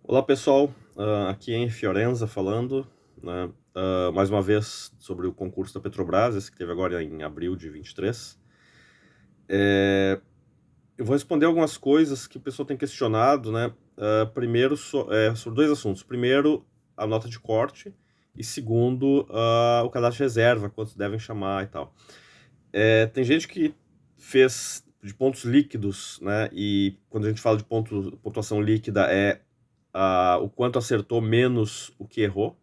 Olá pessoal, aqui é em Fiorenza falando, né, mais uma vez sobre o concurso da Petrobras, esse que teve agora em abril de 23. Eu vou responder algumas coisas que o pessoal tem questionado, né? Primeiro, sobre dois assuntos. Primeiro, a nota de corte, e segundo, o cadastro de reserva, quantos devem chamar e tal. Tem gente que fez de pontos líquidos, né? E quando a gente fala de pontuação líquida, o quanto acertou menos o que errou,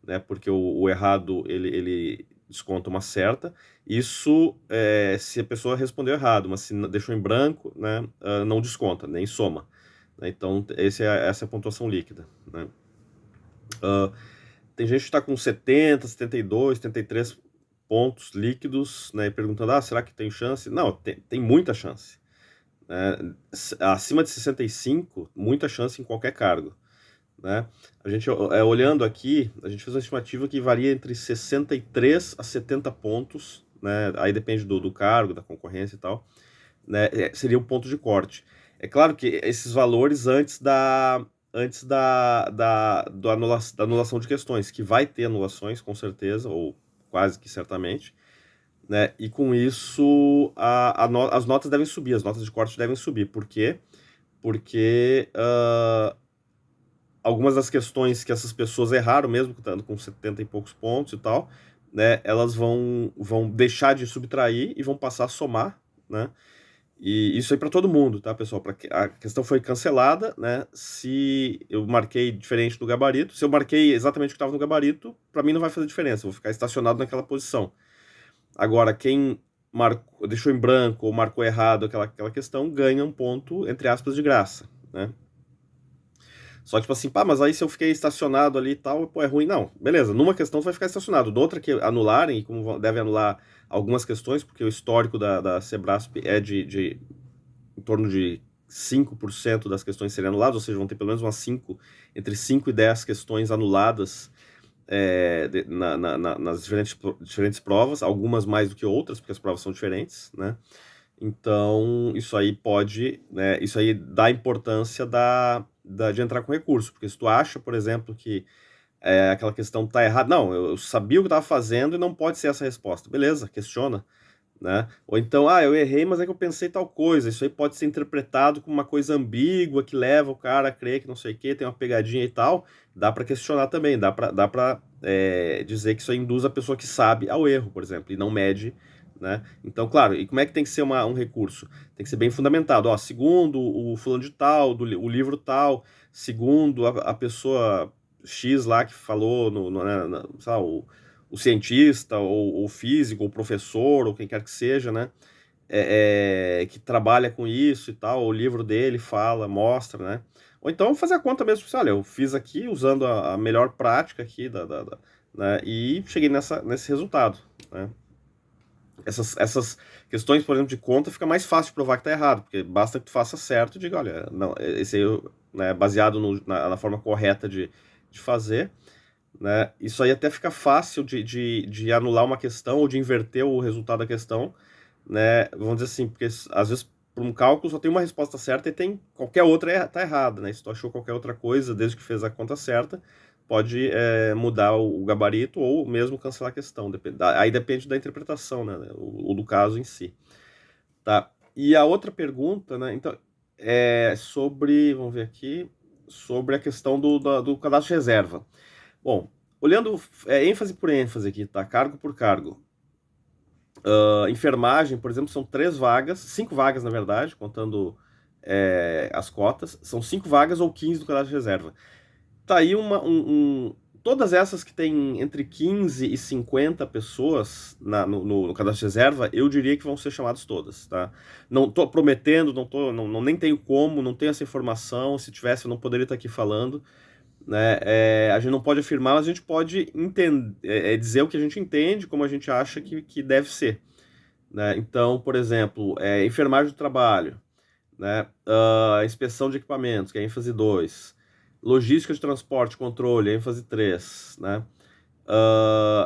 né? Porque o errado ele desconta uma certa. Isso se a pessoa respondeu errado, mas se deixou em branco, né? Não desconta, nem soma. Né? Então, essa é a pontuação líquida, né? Tem gente que está com 70, 72, 73 pontos líquidos, né? E perguntando, será que tem chance? Não, tem muita chance. Né? Acima de 65, muita chance em qualquer cargo. Né? A gente, olhando aqui, a gente fez uma estimativa que varia entre 63 a 70 pontos, né? Aí depende do cargo, da concorrência e tal, né? Seria o ponto de corte. É claro que esses valores da anulação de questões, que vai ter anulações, com certeza, ou quase que certamente, né? E com isso as notas devem subir, as notas de corte devem subir. Por quê? Porque algumas das questões que essas pessoas erraram, mesmo estando com 70 e poucos pontos e tal, né, elas vão deixar de subtrair e vão passar a somar, né? E isso aí para todo mundo, tá, pessoal? A questão foi cancelada, né? Se eu marquei diferente do gabarito, se eu marquei exatamente o que estava no gabarito, para mim não vai fazer diferença, eu vou ficar estacionado naquela posição. Agora, quem deixou em branco ou marcou errado aquela questão, ganha um ponto, entre aspas, de graça, né? Só tipo assim, mas aí se eu fiquei estacionado ali e tal, pô, é ruim. Não, beleza, numa questão tu vai ficar estacionado. Noutra que anularem, e como devem anular algumas questões, porque o histórico da Sebrasp é de em torno de 5% das questões serem anuladas, ou seja, vão ter pelo menos entre 5 e 10 questões anuladas nas diferentes provas, algumas mais do que outras, porque as provas são diferentes, né? Então, isso aí né, isso aí dá importância de entrar com recurso, porque se tu acha, por exemplo, que aquela questão tá errada, não, eu sabia o que eu estava fazendo e não pode ser essa a resposta. Beleza, questiona, né? Ou então, eu errei, mas é que eu pensei tal coisa. Isso aí pode ser interpretado como uma coisa ambígua que leva o cara a crer que não sei o que, tem uma pegadinha e tal. Dá para questionar também, dá para dizer que isso aí induz a pessoa que sabe ao erro, por exemplo, e não mede, né? Então, claro, e como é que tem que ser um recurso? Tem que ser bem fundamentado. Ó, segundo o fulano de tal, o livro tal, segundo a pessoa X lá que falou, sei lá, o cientista, ou o físico, ou o professor, ou quem quer que seja, né? Que trabalha com isso e tal, o livro dele fala, mostra, né? Ou então fazer a conta mesmo, olha, eu fiz aqui usando a melhor prática aqui, né? E cheguei nesse resultado, né? Essas questões, por exemplo, de conta, fica mais fácil de provar que tá errado, porque basta que tu faça certo e diga, olha, não, esse aí, né, baseado na forma correta de fazer, né? Isso aí até fica fácil de anular uma questão ou de inverter o resultado da questão, né? Vamos dizer assim, porque às vezes para um cálculo só tem uma resposta certa e tem qualquer outra tá errada, né? Se tu achou qualquer outra coisa desde que fez a conta certa, pode mudar o gabarito ou mesmo cancelar a questão. Aí depende da interpretação, né? Ou do caso em si. Tá. E a outra pergunta, né? Então, vamos ver aqui, sobre a questão do cadastro de reserva. Bom, olhando ênfase por ênfase aqui, tá? Cargo por cargo. Enfermagem, por exemplo, são 3 vagas, 5 vagas na verdade, contando as cotas, são 5 vagas ou 15 do cadastro de reserva. Tá aí todas essas que tem entre 15 e 50 pessoas no cadastro de reserva, eu diria que vão ser chamadas todas, tá? Não tô prometendo, nem tenho como, não tenho essa informação, se tivesse eu não poderia estar aqui falando, né? A gente não pode afirmar, mas a gente pode dizer o que a gente entende, como a gente acha que deve ser, né? Então, por exemplo, enfermagem do trabalho, né? Inspeção de equipamentos, que é ênfase 2. Logística de transporte, controle, ênfase 3, né?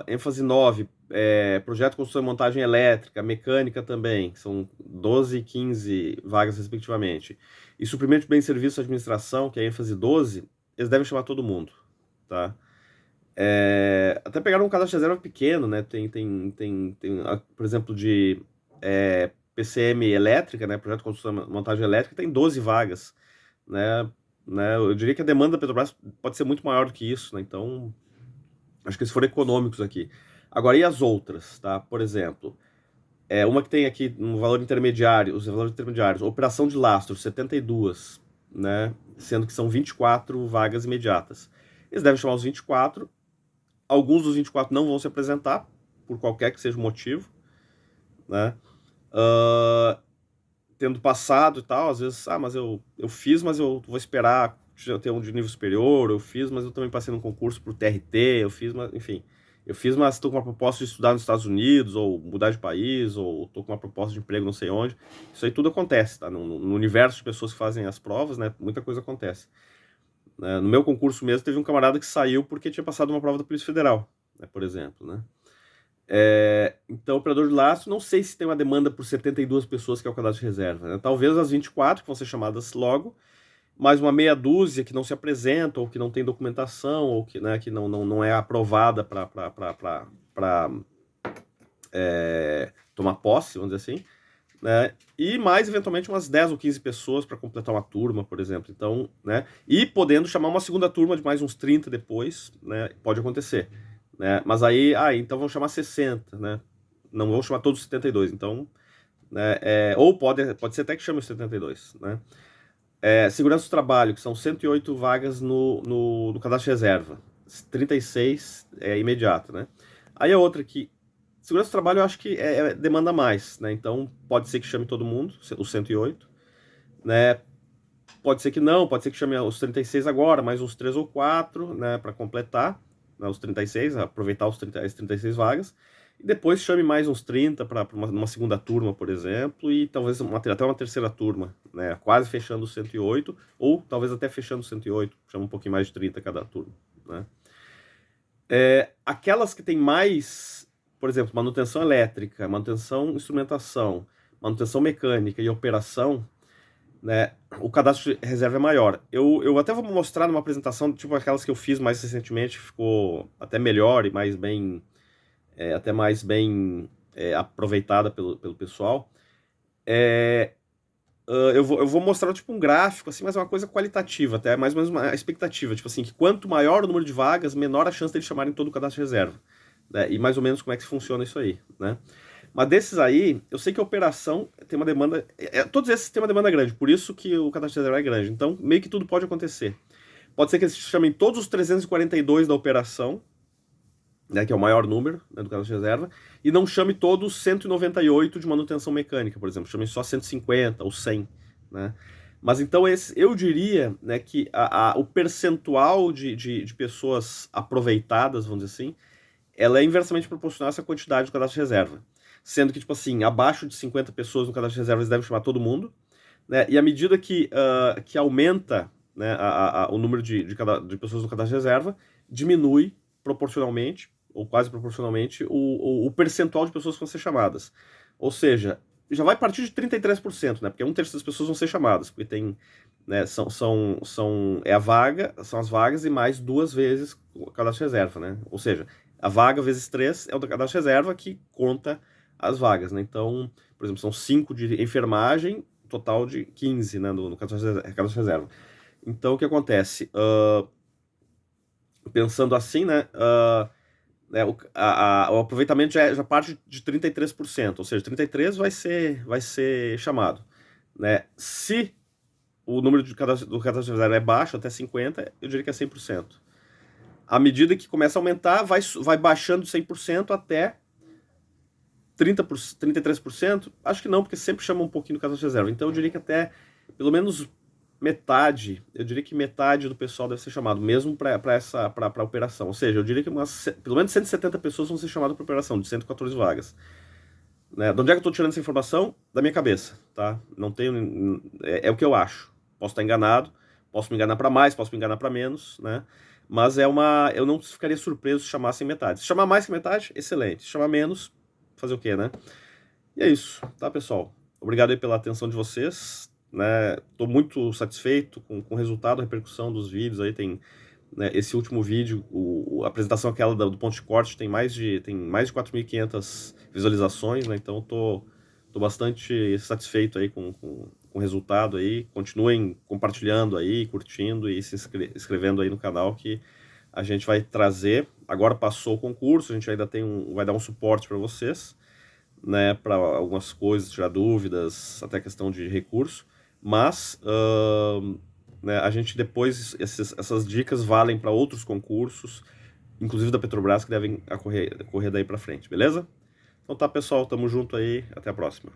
ênfase 9, projeto, construção e montagem elétrica, mecânica também, que são 12 e 15 vagas respectivamente. E suprimento de bens e serviços de administração, que é ênfase 12, eles devem chamar todo mundo, tá? Até pegaram um cadastro de reserva pequeno, né? Por exemplo, de PCM elétrica, né? Projeto de construção e montagem elétrica, tem 12 vagas, né? Eu diria que a demanda da Petrobras pode ser muito maior do que isso, né? Então, acho que eles foram econômicos aqui. Agora, e as outras, tá? Por exemplo, uma que tem aqui um valor intermediário, os valores intermediários, operação de lastro, 72, né? Sendo que são 24 vagas imediatas. Eles devem chamar os 24. Alguns dos 24 não vão se apresentar, por qualquer que seja o motivo, né? Tendo passado e tal, às vezes, mas eu fiz, mas eu vou esperar ter um de nível superior, eu fiz, mas eu também passei num concurso pro TRT, eu fiz, mas, enfim, eu fiz, mas estou com uma proposta de estudar nos Estados Unidos, ou mudar de país, ou estou com uma proposta de emprego não sei onde. Isso aí tudo acontece, tá? No universo de pessoas que fazem as provas, né, muita coisa acontece. No meu concurso mesmo, teve um camarada que saiu porque tinha passado uma prova da Polícia Federal, né, por exemplo, né? Então, operador de lastro, não sei se tem uma demanda por 72 pessoas, que é o cadastro de reserva, né? Talvez as 24, que vão ser chamadas logo, mais uma meia dúzia que não se apresentam, ou que não tem documentação, ou que, né, que não é aprovada para tomar posse, vamos dizer assim, né? E mais, eventualmente, umas 10 ou 15 pessoas para completar uma turma, por exemplo. Então, né? E podendo chamar uma segunda turma de mais uns 30 depois, né? Pode acontecer, né? Mas aí, então vão chamar 60, né? Não vão chamar todos os 72, então, né? Ou pode ser até que chame os 72, né? Segurança do trabalho, que são 108 vagas no cadastro de reserva. 36 é imediato, né? Aí a outra que segurança do trabalho eu acho que demanda mais, né? Então pode ser que chame todo mundo, os 108, né? Pode ser que não, pode ser que chame os 36 agora, mais uns 3 ou 4, né? Para completar, né, os 36, aproveitar as 36 vagas. E depois chame mais uns 30 para uma segunda turma, por exemplo, e talvez até uma terceira turma, né? Quase fechando os 108, ou talvez até fechando os 108, chama um pouquinho mais de 30 cada turma, né? Aquelas que tem mais, por exemplo, manutenção elétrica, manutenção instrumentação, manutenção mecânica e operação, né, o cadastro de reserva é maior. Eu até vou mostrar numa apresentação, tipo aquelas que eu fiz mais recentemente, ficou até melhor e mais bem, até mais bem aproveitada pelo pessoal. Eu vou mostrar tipo um gráfico, assim, mas é uma coisa qualitativa, até mais ou menos uma expectativa, tipo assim, que quanto maior o número de vagas, menor a chance deles chamarem todo o cadastro de reserva, né? E mais ou menos como é que funciona isso aí, né? Mas desses aí, eu sei que a operação tem uma demanda, todos esses têm uma demanda grande, por isso que o cadastro de reserva é grande, então meio que tudo pode acontecer. Pode ser que eles chamem todos os 342 da operação, né, que é o maior número, né, do cadastro de reserva, e não chame todos os 198 de manutenção mecânica, por exemplo, chame só 150 ou 100, né? Mas então eu diria, né, que o percentual de pessoas aproveitadas, vamos dizer assim, ela é inversamente proporcional a essa quantidade do cadastro de reserva. Sendo que, tipo assim, abaixo de 50 pessoas no cadastro de reserva, eles devem chamar todo mundo, né? E à medida que aumenta, né, o número de pessoas no cadastro de reserva, diminui proporcionalmente, ou quase proporcionalmente, o percentual de pessoas que vão ser chamadas. Ou seja, já vai partir de 33%, né? Porque um terço das pessoas vão ser chamadas, porque tem, né, são as vagas e mais 2 vezes o cadastro de reserva, né? Ou seja, a vaga vezes 3 é o do cadastro de reserva que conta as vagas, né? Então, por exemplo, são 5 de enfermagem, total de 15, né, no cadastro de reserva. Então, o que acontece? Pensando assim, né, o aproveitamento já parte de 33%, ou seja, 33% vai ser chamado, né? Se o número do cadastro de reserva é baixo, até 50, eu diria que é 100%. À medida que começa a aumentar, vai baixando 100% até 33%. Acho que não, porque sempre chama um pouquinho do cadastro de reserva. Então eu diria que até pelo menos metade, eu diria que metade do pessoal deve ser chamado, mesmo para a operação. Ou seja, eu diria que pelo menos 170 pessoas vão ser chamadas para a operação, de 114 vagas. Né? De onde é que eu estou tirando essa informação? Da minha cabeça, tá? Não tenho. É o que eu acho. Posso estar enganado, posso me enganar para mais, posso me enganar para menos, né? Mas eu não ficaria surpreso se chamassem metade. Se chamar mais que metade, excelente. Se chamar menos, fazer o quê, né? E é isso, tá, pessoal? Obrigado aí pela atenção de vocês, né? Tô muito satisfeito com o resultado, a repercussão dos vídeos aí, tem, né, esse último vídeo, a apresentação aquela do ponto de corte tem mais de 4.500 visualizações, né? Então tô bastante satisfeito aí com o resultado aí. Continuem compartilhando aí, curtindo e se inscrevendo aí no canal, que a gente vai trazer. Agora passou o concurso, a gente ainda vai dar um suporte para vocês, né, para algumas coisas, tirar dúvidas, até questão de recurso, mas né, a gente depois, essas dicas valem para outros concursos, inclusive da Petrobras, que devem correr daí para frente, beleza? Então tá, pessoal, tamo junto aí, até a próxima.